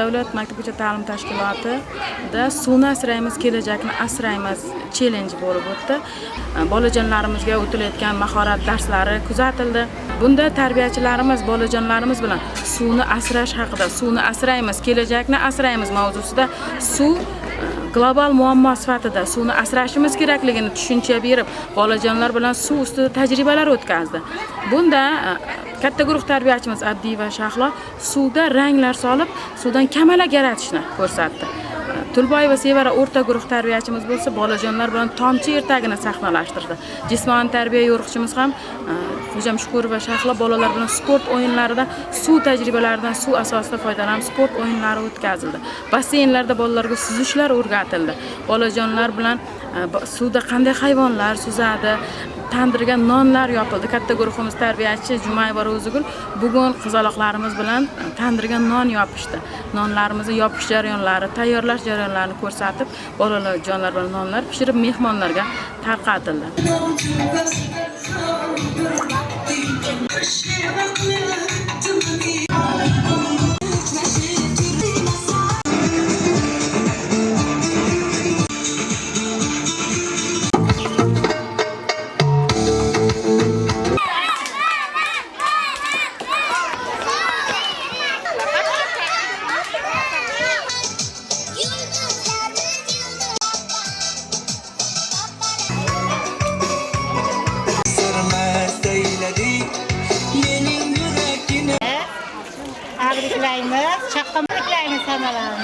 davlat maktabgacha ta'lim tashkilotida suvni asraymiz, kelajakni asraymiz challenge bo'lib o'tdi. Bolajonlarimizga o'tilayotgan mahorat darslari kuzatildi. Bunda tarbiyachilarimiz bolajonlarimiz bilan suvni asrash haqida, suvni asraymiz, kelajakni asraymiz mavzusida suv global muammo sifatida suvni asrashimiz kerakligini tushuncha berib, bolajonlar bilan suv ustida tajribalar o'tkazdi. Bunda katta guruh tarbiyachimiz Abdiy va Shahlo suvda ranglar solib, suvdan kamalak yaratishni ko'rsatdi. Tulboy va Sevara o'rta guruh tarbiyachimiz bo'lsa, bolajonlar bilan tomchi ertagini sahnalashtirdi. Jismoniy tarbiya yo'riqchimiz ham Xo'jam Shukur va Shahlo bolalar bilan sport o'yinlarida suv tajribalaridan suv asosida foydalanib sport o'yinlari o'tkazildi. Basseynlarda bolalarga suzishlar o'rgatildi. Bolajonlar bilan suvda qanday hayvonlar suzadi, tandirga nonlar yopildi. Katta guruhimiz tarbiyachi Jumay va Ro'zigul bugun qizaloqlarimiz bilan tandirga non yopishdi. Nonlarimizni yopish jarayonlari, tayyorlash jarayonlarini ko'rsatib, bolajonlar bilan nonlar pishirib mehmonlarga tarqatildi. Tabriklaymiz, chaqqonliklaymiz hammalarni.